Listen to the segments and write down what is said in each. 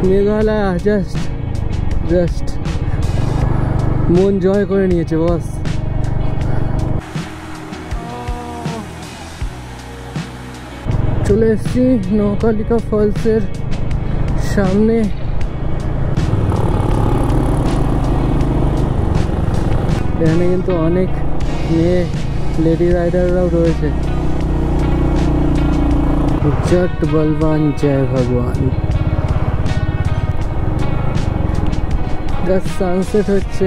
Meghalaya just মন জয় করে নিয়েছে বস। চলে এসেছি নৌকালিকা ফলসের সামনে। এখানে কিন্তু অনেক মেয়ে লেডি রাইডাররাও রয়েছে। জট বলবান জয় ভগবান। জাস্ট সানসেট হচ্ছে।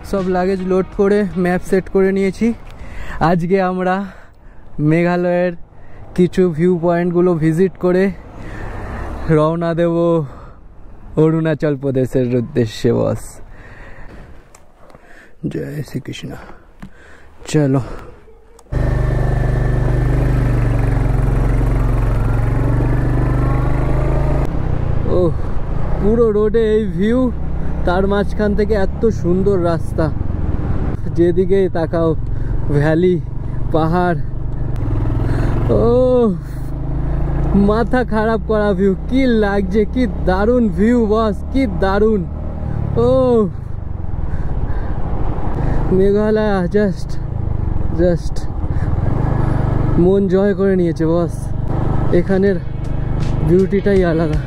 সব লাগেজ লোড করে ম্যাপ সেট করে নিয়েছি। আজকে আমরা মেঘালয়ের কিছু ভিউ পয়েন্টগুলো ভিজিট করে রওনা দেব অরুণাচল প্রদেশের উদ্দেশ্যে বস। জয় শ্রীকৃষ্ণ। চলো ও পুরো রোডে এই ভিউ, তার মাঝখান থেকে এত সুন্দর রাস্তা, যেদিকে তাকাও ভ্যালি, পাহাড়। ও মাথা খারাপ করা ভিউ, কি লাগছে, কি দারুণ ভিউ বস, কি দারুণ। ও মেঘালয় জাস্ট মন জয় করে নিয়েছে বস। এখানের বিউটিটাই আলাদা।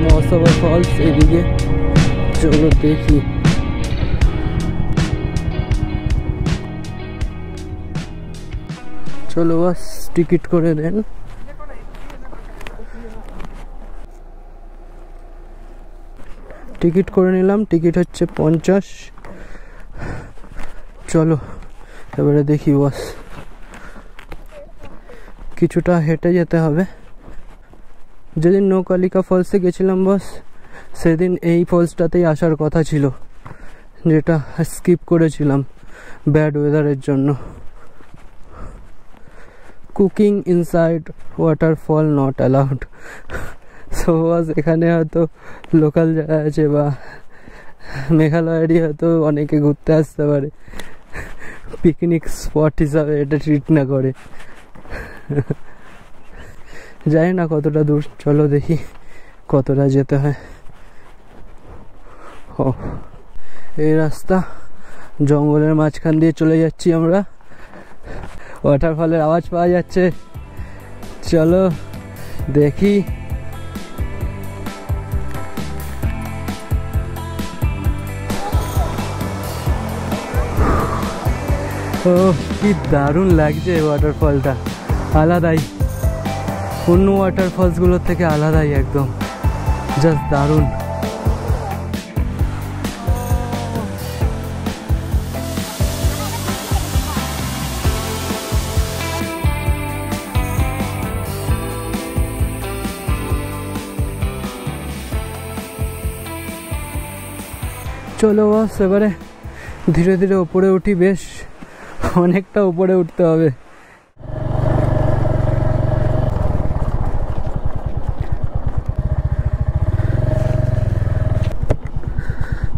মহাসভা ফলস এদিকে, চলো দেখি। চলো বাস টিকিট করে দেন। টিকিট করে নিলাম, টিকিট হচ্ছে 50। চলো এবারে দেখি বাস। কিছুটা হেঁটে যেতে হবে। যেদিন নৌকালিকা ফলসে গেছিলাম বস, সেদিন এই ফলসটাতেই আসার কথা ছিল, যেটা স্কিপ করেছিলাম ব্যাড ওয়েদারের জন্য। Cooking inside waterfall not allowed. So বস এখানে হয়তো লোকাল যারা আছে বা মেঘালয়েরই হয়তো অনেকে ঘুরতে আসতে পারে, পিকনিক স্পট হিসাবে এটা ট্রিট না করে। জানি না কতটা দূর, চলো দেখি কতটা যেতে হয়। ও এই রাস্তা জঙ্গলের মাঝখান দিয়ে চলে যাচ্ছি আমরা। ওয়াটারফলের আওয়াজ পাওয়া যাচ্ছে, চলো দেখি। ও কি দারুণ লাগছে ওয়াটারফলটা, আলাদাই, অন্য ওয়াটারফলসগুলোর থেকে আলাদাই একদম, জাস্ট দারুণ। চলো বস এবারে ধীরে ধীরে উপরে উঠি, বেশ অনেকটা উপরে উঠতে হবে।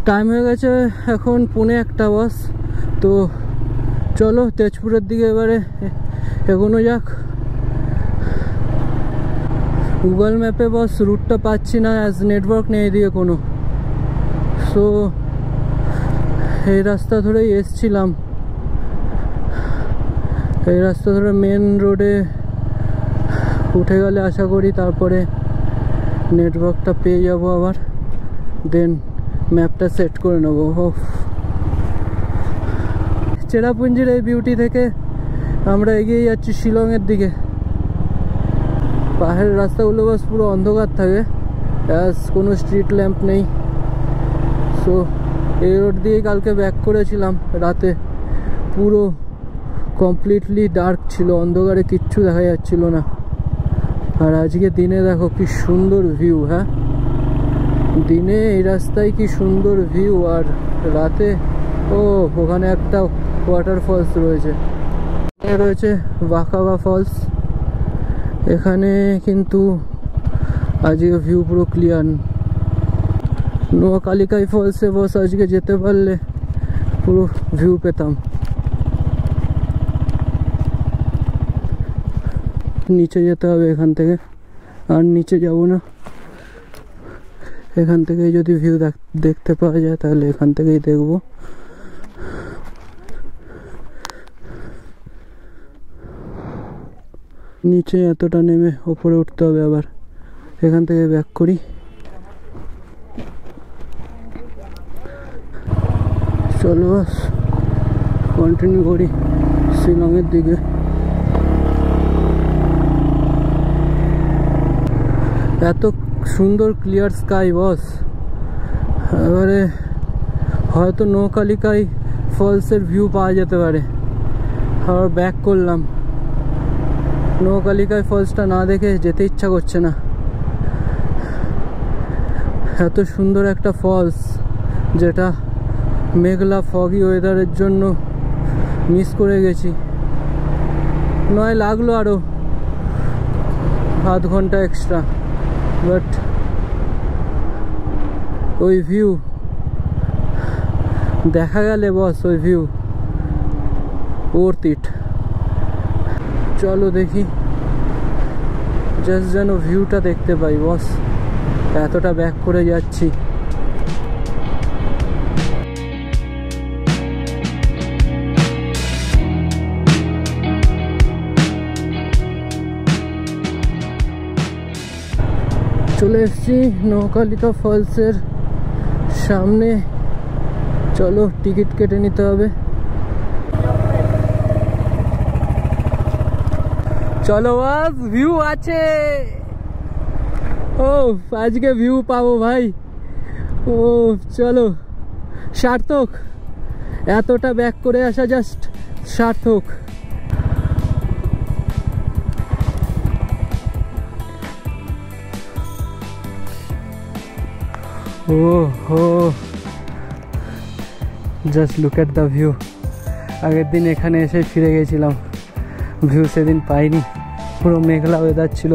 টাইম হয়ে গেছে এখন 1:45 বস। তো চলো তেজপুরের দিকে এবারে এগোনো যাক। গুগল ম্যাপে বস রুটটা পাচ্ছি না, অ্যাজ নেটওয়ার্ক নেই এদিকে কোনো। সো এই রাস্তা ধরেই এসছিলাম, এই রাস্তা ধরে মেন রোডে উঠে গেলে আশা করি তারপরে নেটওয়ার্কটা পেয়ে যাবো আবার, দেন ম্যাপটা সেট করে নেবো। চেরাপুঞ্জির এই বিউটি থেকে আমরা এগিয়ে যাচ্ছি শিলংয়ের দিকে। পাহাড়ের রাস্তাগুলো বাস পুরো অন্ধকার থাকে, কোনো স্ট্রিট ল্যাম্প নেই। সো এই রোড দিয়েই কালকে ব্যাক করেছিলাম রাতে, পুরো কমপ্লিটলি ডার্ক ছিল, অন্ধকারে কিচ্ছু দেখা যাচ্ছিল না। আর আজকে দিনে দেখো কি সুন্দর ভিউ। হ্যাঁ দিনে এই রাস্তায় কি সুন্দর ভিউ, আর রাতে ওখানে একটা ওয়াটারফলস রয়েছে, রয়েছে ওয়াকাবা ফলস। এখানে কিন্তু আজকে ভিউ পুরো ক্লিয়ার। নোয়াখালীকাই ফলসে বস আজকে যেতে পারলে পুরো ভিউ পেতাম। নিচে যেতে হবে এখান থেকে, আর নিচে যাব না। এখান থেকে যদি ভিউ দেখতে পাওয়া যায় তাহলে এখান থেকেই দেখব। নিচে এতটা নেমে ওপরে উঠতে হবে, আবার এখান থেকে ব্যাক করি। চলো বাস কন্টিনিউ করি শিলংয়ের দিকে। এত সুন্দর ক্লিয়ার স্কাই বস। এবারে হয়তো নোয়াখালীকাই ফলসের ভিউ পাওয়া যেতে পারে। আবার ব্যাক করলাম, নোয়াখালীকাই ফলসটা না দেখে যেতে ইচ্ছা করছে না। এত সুন্দর একটা ফলস যেটা মেঘলা ফগি ওয়েদারের জন্য মিস করে গেছি। নয় লাগলো আরো আধ ঘন্টা এক্সট্রা, বাট ওই ভিউ দেখা গেলে বস, ওই ভিউ ওর্থ ইট। চলো দেখি, জাস্ট যেন ভিউটা দেখতে পাই বস। এতটা ব্যাক করে যাচ্ছি। চলে এসেছি নোয়াখালীকা ফলসের সামনে। চলো টিকিট কেটে নিতে হবে। চলো বাস, ভিউ আছে। ও আজকে ভিউ পাবো ভাই। ও চলো, সার্থক। এতটা ব্যাক করে আসা জাস্ট সার্থক। ওহো, just look at the view. আগের দিন এখানে এসে ফিরে গেছিলাম, ভিউ সেদিন পাইনি। পুরো মেঘলা ওয়েদার ছিল,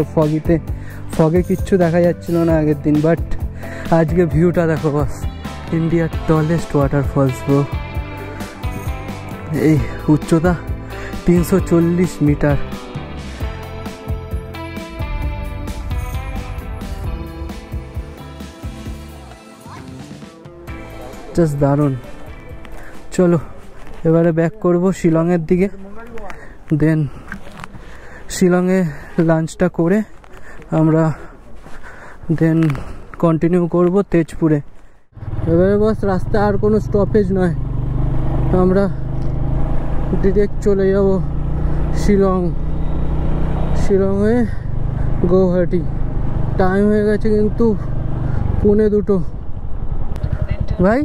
ফগে কিচ্ছু দেখা যাচ্ছিল না আগের দিন। বাট আজকে ভিউটা দেখো বাস। ইন্ডিয়ার টলেস্ট ওয়াটারফলস ব্রো। এই উচ্চতা 340 মিটার। জাস্ট দারুণ। চলো এবারে ব্যাক করব শিলংয়ের দিকে। দেন শিলংয়ে লাঞ্চটা করে আমরা দেন কন্টিনিউ করব তেজপুরে। এবারে বস রাস্তা আর কোনো স্টপেজ নয়, আমরা ডিরেক্ট চলে যাব শিলং। শিলং হয়ে গৌহাটি। টাইম হয়ে গেছে কিন্তু 1:45 ভাই।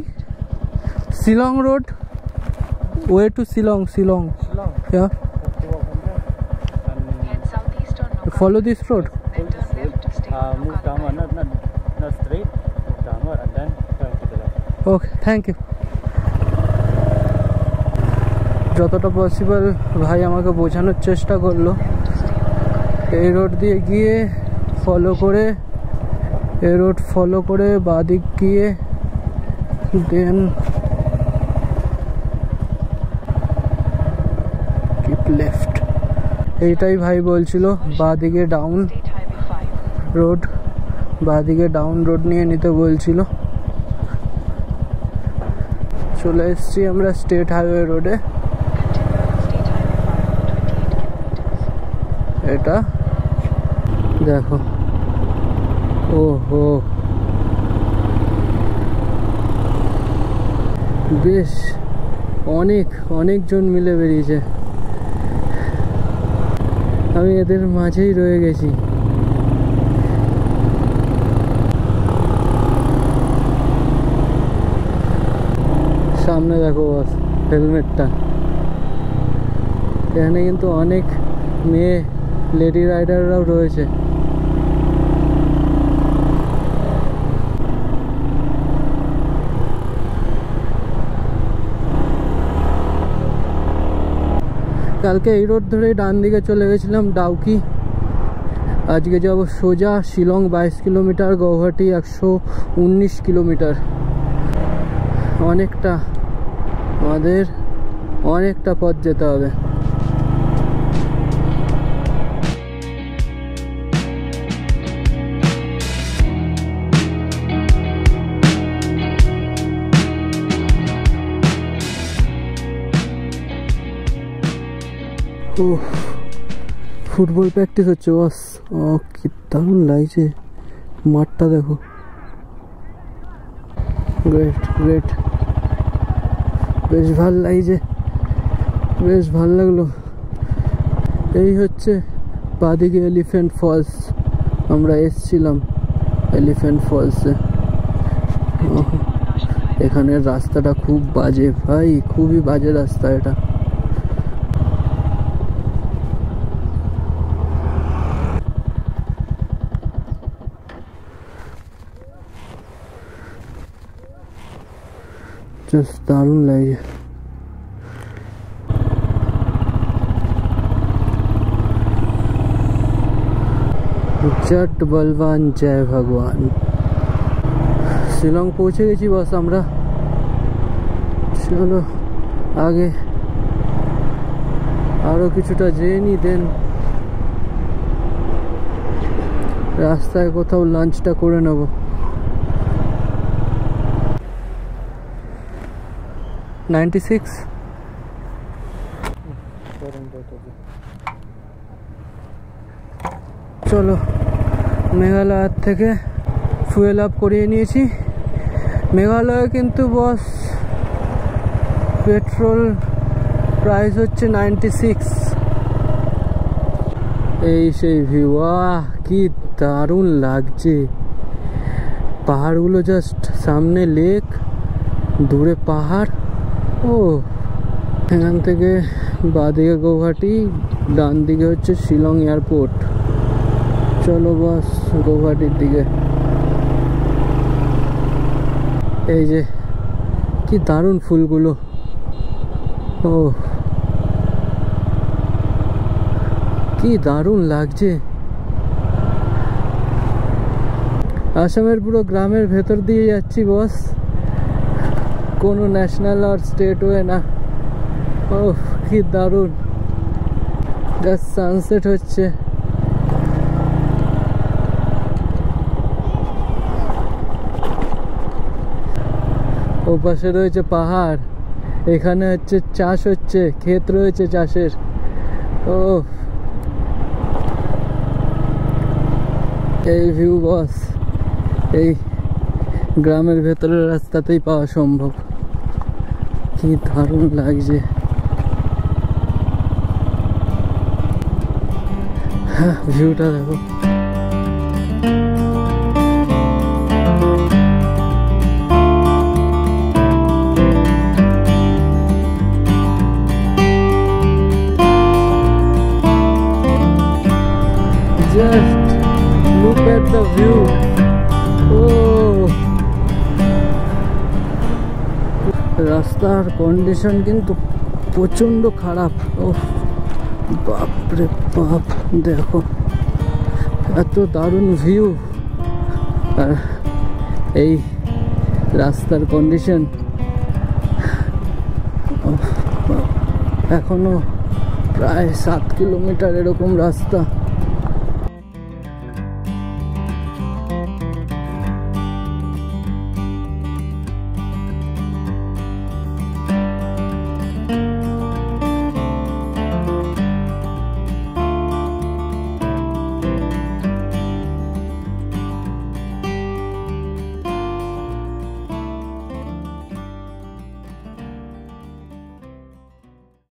Shillong road, way to Shillong. Yeah. Follow this road. Move downward, not straight. Move downward and then turn to the left. Okay, thank you. যতটা পসিবল ভাই আমাকে বোঝানোর চেষ্টা করলো। এই রোড দিয়ে গিয়ে ফলো করে বাদিক গিয়ে দেন কিপ লেফট। এইটাই ভাই বলছিল, বাদিকে ডাউন রোড নিয়ে নিতে বলছিল। চলে এসছি আমরা স্টেট হাইওয়ে রোডে। এটা দেখো, ওহো বেশ অনেকজন মিলে বেরিয়েছে। আমি এদের মাঝেই রয়ে গেছি। সামনে দেখো বস হেলমেটটা। এখানে কিন্তু অনেক মেয়ে লেডি রাইডাররাও রয়েছে। কালকে এই রোড ধরে ডান দিকে চলে গেছিলাম ডাউকি। আজকে যাব সোজা শিলং 22 কিলোমিটার, গৌহাটি 119 কিলোমিটার। আমাদের অনেকটা পথ যেতে হবে। ফুটবল প্র্যাকটিস হচ্ছে বস। কি দারুণ লাগছে মাঠটা, দেখো। গ্রেট, বেশ ভাল লাগছে, বেশ ভাল লাগলো। এই হচ্ছে বাদিকে এলিফ্যান্ট ফলস, আমরা এসছিলাম এলিফ্যান্ট ফলসে। এখানের রাস্তাটা খুব বাজে ভাই, খুবই বাজে রাস্তা এটা। জাস্ট দারুণ লাগে। জট বলবান জয় ভগবান। শিলং পৌঁছে গেছি বস আমরা। চলো আগে আরো কিছুটা যেয়ে নি, দেন রাস্তায় কোথাও লাঞ্চটা করে নেব। চলো মেঘালয় থেকে ফুয়েল আপ করিয়ে নিয়েছি। মেঘালয়ে কিন্তু বস পেট্রোল প্রাইস হচ্ছে 96। এই সেই ভিউ, কি দারুণ লাগছে। পাহাড়গুলো জাস্ট সামনে লেক, দূরে পাহাড়। এখান থেকে বাঁদিকে গৌহাটি, ডান দিকে হচ্ছে শিলং এয়ারপোর্ট। চলো বস গৌহাটির দিকে। এই যে কি দারুণ ফুলগুলো, কি দারুণ লাগছে। আসামের পুরো গ্রামের ভেতর দিয়ে যাচ্ছি বস, কোনো ন্যাশনাল আর স্টেট ওয়ে না। কি দারুণ, জাস্ট সানসেট হচ্ছে। ও পাশে রয়েছে পাহাড়, এখানে হচ্ছে চাষ হচ্ছে, ক্ষেত রয়েছে চাষের। এই ভিউ বস এই গ্রামের ভেতরের রাস্তাতেই পাওয়া সম্ভব। কি দারুণ লাগছে। ভিউটা দেখো। Just look at the view. রাস্তার কন্ডিশন কিন্তু প্রচন্ড খারাপ। বাপরে বাপ, দেখো এত দারুণ ভিউ, আর এই রাস্তার কন্ডিশন। এখনো প্রায় 7 কিলোমিটার এরকম রাস্তা।